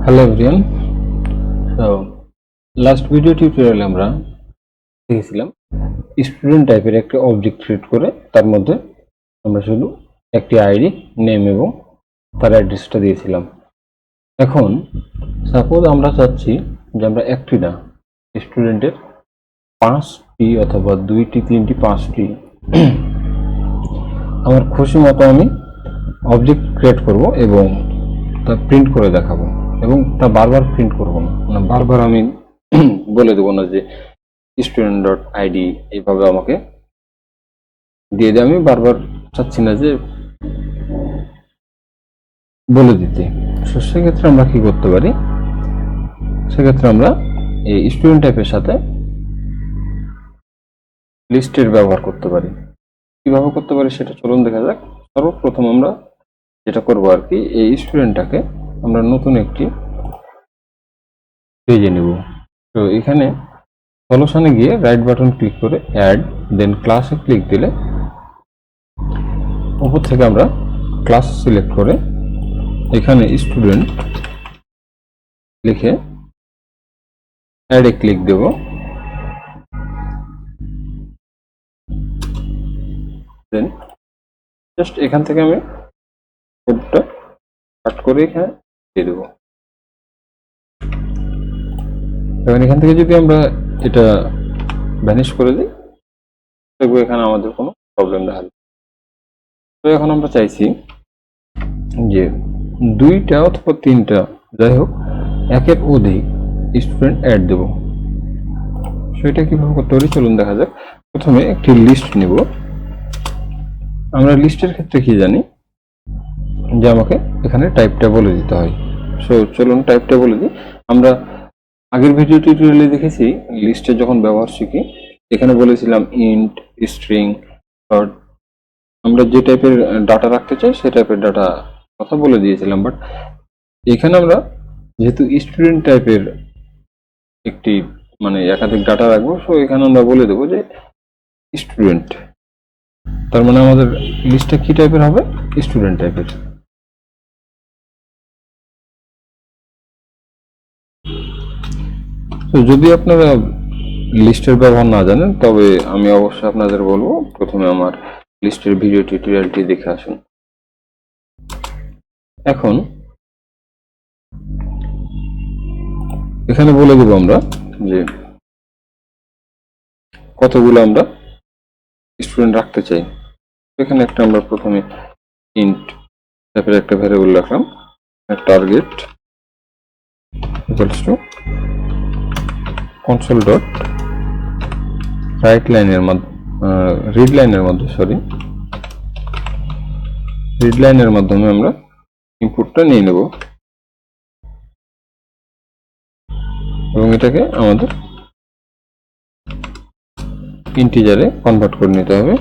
Hello everyone. So last video টিউটোরিয়ালে আমরা দেখেছিলাম স্টুডেন্ট টাইপের একটা অবজেক্ট ক্রিয়েট করে তার মধ্যে আমরা শুধু একটি আইডি, নেম এবং তার অ্যাড্রেসটা দিয়েছিলাম। এখন সাপোজ আমরা চাচ্ছি যে আমরা একটি না, স্টুডেন্টের 5টি অথবা 2টি 3টি 5টি আমার খুশি মতো আমি অবজেক্ট ক্রিয়েট করব এবং তা প্রিন্ট করে দেখাবো এবং তা বারবার প্রিন্ট করব না, মানে বারবার আমি বলে দেবো না যে স্টুডেন্ট ডট আইডি এইভাবে আমাকে দিয়ে দেয়। আমি বারবার চাচ্ছি না যে বলে দিতে। সেক্ষেত্রে আমরা কি করতে পারি, সেক্ষেত্রে আমরা এই স্টুডেন্ট টাইপের সাথে লিস্টের ব্যবহার করতে পারি। কিভাবে করতে পারি সেটা চলুন দেখা যাক। সর্বপ্রথম আমরা যেটা করবো আর কি, এই স্টুডেন্টটাকে আমরা নতুন একটি পেজে নেব। তো এখানে সলিউশনে গিয়ে রাইট বাটন ক্লিক করে অ্যাড, দেন ক্লাসে ক্লিক দিলে উপর থেকে আমরা ক্লাস সিলেক্ট করে এখানে স্টুডেন্ট লিখে অ্যাডে ক্লিক দেব। দেন জাস্ট এখান থেকে আমি কোডটা কাট করে এখানে দিয়ে দেবো। এখন এখান থেকে যদি আমরা এটা ভ্যানিশ করে দিই, দেখবো এখানে আমাদের কোনো প্রবলেম দেখা যাবে। তো এখন আমরা চাইছি যে 2টা অথবা 3টা, যাই হোক, একের অধিক স্টুডেন্ট অ্যাড দেব। সেটা কিভাবে করতে পারি চলুন দেখা যাক। প্রথমে একটি লিস্ট নেব। আমরা লিস্টের ক্ষেত্রে কি জানি যে আমাকে এখানে টাইপটা বলে দিতে হয়। সো চলুন টাইপটা বলে দিই। আমরা আগের ভিডিও টিউটোরিয়ালে দেখেছি লিস্টের যখন ব্যবহার শিখি, এখানে বলেছিলাম ইন্ট, স্ট্রিং, শর্ট, আমরা যে টাইপের ডাটা রাখতে চাই সেই টাইপের ডাটা কথা বলে দিয়েছিলাম। বাট এখানে আমরা যেহেতু স্টুডেন্ট টাইপের একটি মানে একাধিক ডাটা রাখবো, সো এখানে আমরা বলে দেবো যে স্টুডেন্ট। তার মানে আমাদের লিস্টটা কি টাইপের হবে, স্টুডেন্ট টাইপের। তো যদি আপনারা লিস্টের ব্যবহার না জানেন, তবে আমি অবশ্যই আপনাদের বলবো প্রথমে আমার লিস্টের ভিডিও টিউটোরিয়ালটি দেখে আসুন। এখন এখানে বলে দেবো আমরা যে কতগুলো আমরা স্টুডেন্ট রাখতে চাই। এখানে একটা আমরা প্রথমে ইন্ট টাইপের একটা ভ্যারিয়েবল রাখলাম, target equals to console dot read লাইনের মাধ্যমে আমরা ইনপুটটা নিয়ে নেব এবং এটাকে আমাদের ইন্টিজারে কনভার্ট করে নিতে হবে।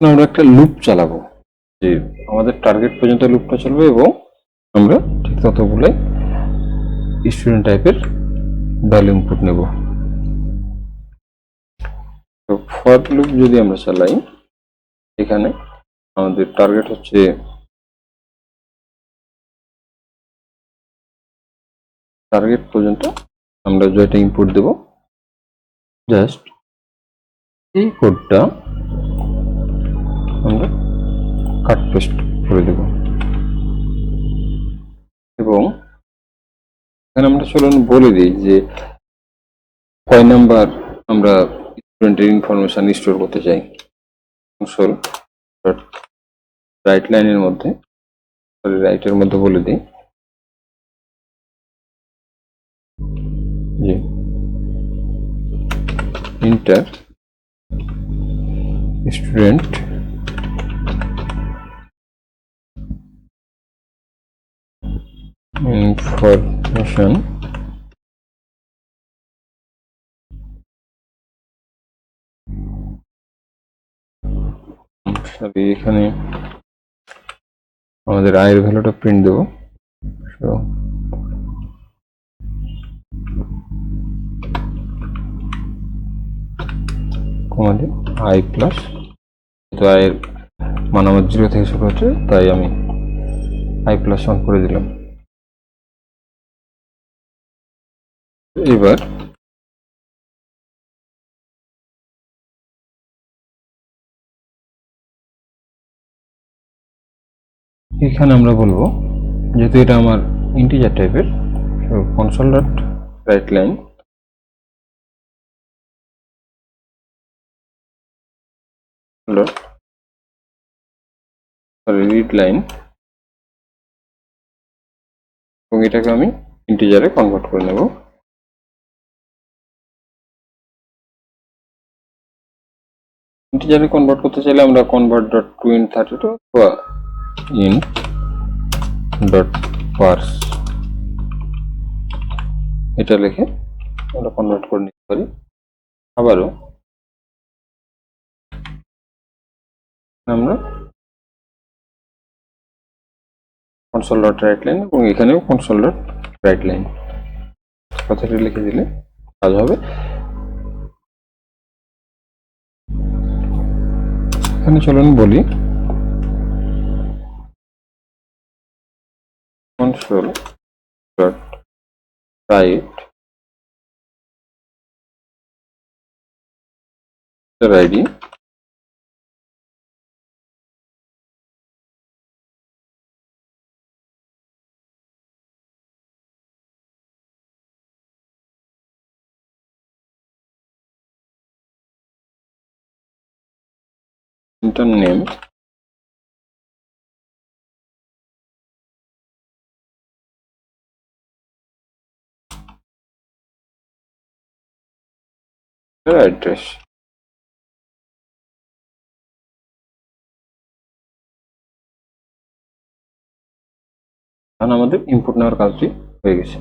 আমরা একটা লুপ চালাবো, যে আমাদের টার্গেট পর্যন্ত লুপটা চলবে এবং আমরা ঠিক ততগুলোই স্টুডেন্ট টাইপের ভ্যালু ইনপুট নেব। তো ফর লুপ যদি আমরা চালাই, এখানে আমাদের টার্গেট হচ্ছে টার্গেট পর্যন্ত আমরা যেটা ইনপুট দেব, জাস্ট এই কোডটা আমরা কাট পেস্ট করে দেব এবং এখানে আমরা চলুন বলে দিই যে কয় নাম্বার আমরা স্টুডেন্টের ইনফরমেশন স্টোর করতে চাই। কনসোল ডট রাইটের মধ্যে বলে দিই যে ইন্টার স্টুডেন্ট ইনফরমেশন এখানে আমাদের আয়ের ভ্যালুটা প্রিন্ট দেবো। কমা দিই i প্লাস, তো i এর মান আমার 0 থেকে শুরু হচ্ছে, তাই আমি i প্লাস 1 করে দিলাম। এবার এখানে আমরা বলবো, যেহেতু এটা আমার ইন্টিজার টাইপের, console dot right line read line, এবং এটাকে আমি ইন্টিজারে কনভার্ট করে নেব। ইন্টিজারে কনভার্ট করতে চাইলে আমরা কনভার্ট ডট টু ইন্ট 32 বা ইন্ট ডট পার্স এটা লিখে আমরা কনভার্ট করে নিতে পারি। আবারও আমরা কনসোল ডট রাইট লাইন এবং এখানেও কনসোল ডট রাইট লাইন কথাটি লিখে দিলে কাজ হবে। এখানে চলুন বলি console dot right ID inter name address. কারণ আমাদের ইনপুট নেওয়ার কাজটি হয়ে গেছে।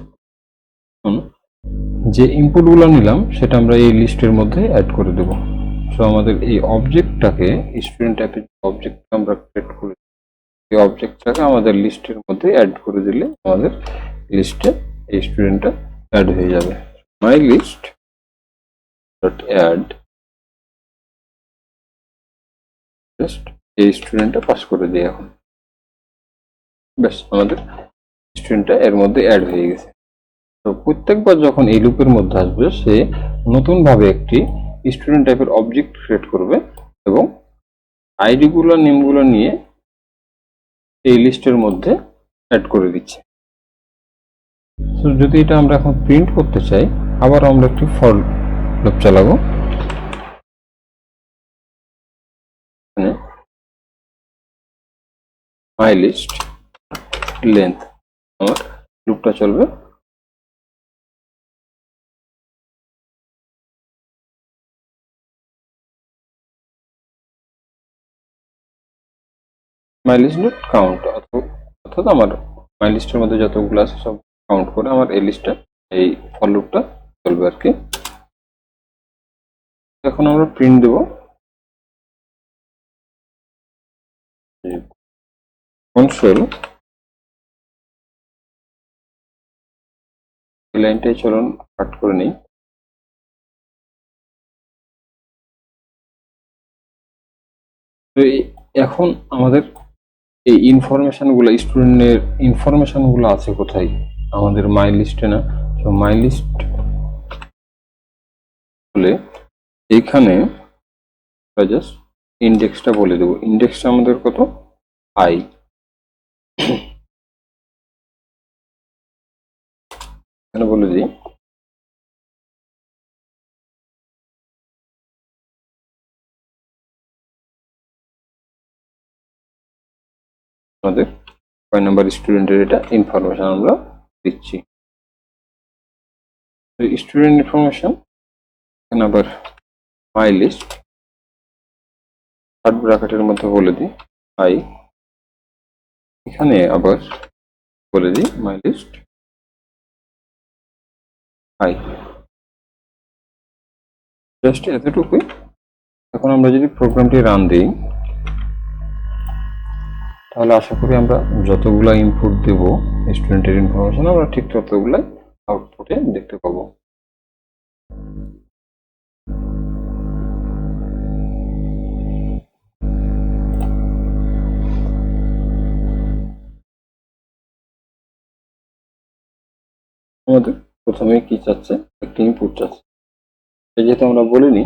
যে ইনপুট গুলো নিলাম সেটা আমরা এই লিস্টের মধ্যে অ্যাড করে দেব। সো আমাদের এই অবজেক্টটাকে স্টুডেন্ট টাইপের অবজেক্ট আমরা ক্রিয়েট করে, এই অবজেক্টটাকে আমাদের লিস্টের মধ্যে অ্যাড করে দিলে আমাদের লিস্টে এই স্টুডেন্টটা অ্যাড হয়ে যাবে। My list dot add, just এই স্টুডেন্টটা পাস করে দিই এখন, ব্যাস আমাদের স্টুডেন্টটা এর মধ্যে অ্যাড হয়ে গেছে। তো প্রত্যেকবার যখন এই লুপের মধ্যে আসবে সে নতুনভাবে একটি স্টুডেন্ট টাইপের অবজেক্ট ক্রিয়েট করবে এবং আইডি গুলো নেমগুলো নিয়ে এই লিস্টের মধ্যে অ্যাড করে দিচ্ছে। তো যদি এটা আমরা এখন প্রিন্ট করতে চাই, আবার আমরা একটি ফর লুপ চালাবো। মাই লিস্ট লেন্থ আমার লুপটা চলবে। মাই লিস্ট ডট কাউন্ট, অর্থাৎ আমার মাই লিস্টের মধ্যে যতগুলো আছে সব কাউন্ট করে আমার এই লিস্টটা, এই ফর লুপটা চলবে আর কি। এখন আমরা প্রিন্ট দেব কনসোল, এই লাইনটাই চলুন কাট করে নেই। তো এখন আমাদের এই ইনফরমেশন গুলো, স্টুডেন্টের ইনফরমেশন গুলো আছে কোথায়? আমাদের মাই লিস্টে না। তো মাই লিস্ট বলে এইখানে জাস্ট ইন্ডেক্সটা বলে দেবো। ইন্ডেক্সটা আমাদের কত? আই। এখানে বলে দিই আমাদের কয় নাম্বার স্টুডেন্টের এটা ইনফরমেশন আমরা দিচ্ছি। স্টুডেন্ট ইনফরমেশন এখানে আবার মাই লিস্ট কাট ব্র্যাকেটের মধ্যে বলে দিই আই, এখানে আবার বলে দিই মাই লিস্ট আই, জাস্ট এতটুকুই। এখন আমরা যদি প্রোগ্রামটি রান দিই তাহলে আশা করি আমরা যতগুলা ইনপুট দেব স্টুডেন্টের ইনফরমেশন আমরা ঠিক ততগুলাই আউটপুটে দেখতে পাবো। আমাদের প্রথমে কি চাচ্ছে, একটি ইনপুট চাচ্ছে। যেহেতু আমরা বলিনি,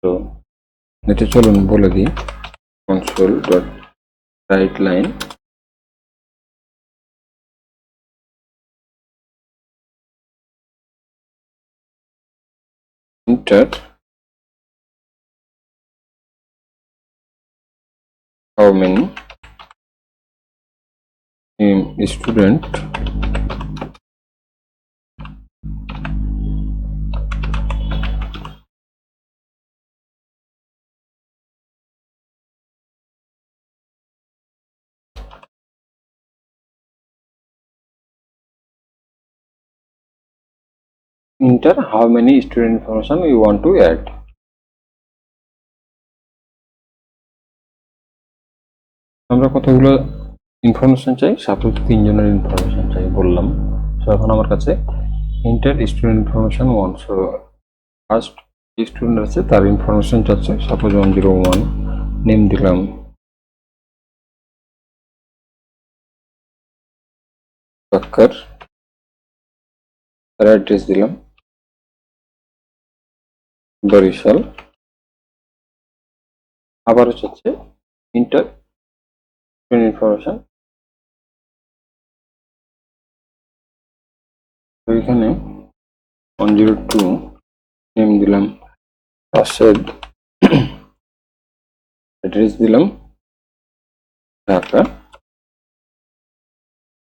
তো এটা চলুন বলে দিই, console dot right line enter how many student enter how many student information we want to add. আমরা কতগুলো ইনফরমেশন চাই, সাপোজ 3 জনের ইনফরমেশন চাই বললাম। সো এখন আমার কাছে inter student information 1, so first student আছে তার ইনফরমেশন চাচ্ছে, সাপোজ 101, নেম দিলাম বাক্কার, তার অ্যাড্রেস দিলাম বরিশাল। আবার হচ্ছে ইন্টার স্টুডেন্ট ইনফরমেশন, তো এখানে 102 নেম দিলাম রাশেদ, অ্যাড্রেস দিলাম ঢাকা।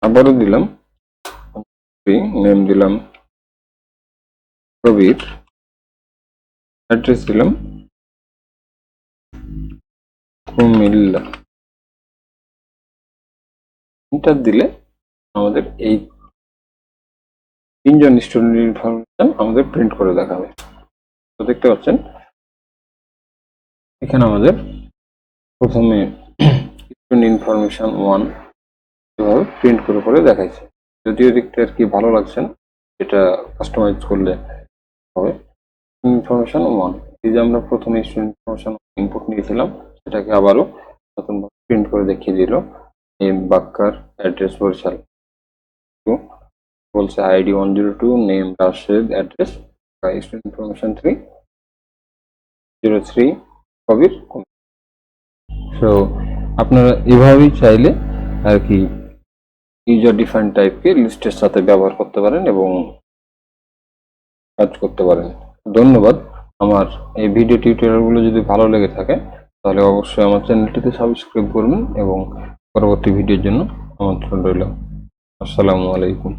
আবারও দিলাম নেম দিলাম কবির, অ্যাড্রেস দিলাম কুমিল্লা। এন্টার দিলে আমাদের এই 3 জন স্টুডেন্ট ইনফরমেশন আমাদের প্রিন্ট করে দেখাবে। তো দেখতে পাচ্ছেন এখানে আমাদের প্রথমে স্টুডেন্ট ইনফরমেশন 1 এভাবে প্রিন্ট করে দেখাইছে। যদিও দেখতে আর কি ভালো লাগছে না, এটা কাস্টমাইজ করলে হবে। ইনফরমেশন 1, এই যে আমরা প্রথমে স্টুডেন্ট ইনফরমেশন ইনপুট নিয়েছিলাম সেটাকে আবারও নতুন প্রিন্ট করে দেখিয়ে দিল। নেম বাক্কার, অ্যাড্রেস বরিশাল, বলছে ID 102, name Rashed, address student information 303 কবির। সো আপনারা এভাবেই চাইলে আর কি ইউজার ডিফাইন টাইপকে লিস্টের সাথে ব্যবহার করতে পারেন এবং কাজ করতে পারেন। ধন্যবাদ। আমার এই ভিডিও টিউটোরিয়ালগুলো যদি ভালো লেগে থাকে তাহলে অবশ্যই আমার চ্যানেলটিতে সাবস্ক্রাইব করবেন এবং পরবর্তী ভিডিওর জন্য আমন্ত্রণ রইল। আসসালামু আলাইকুম।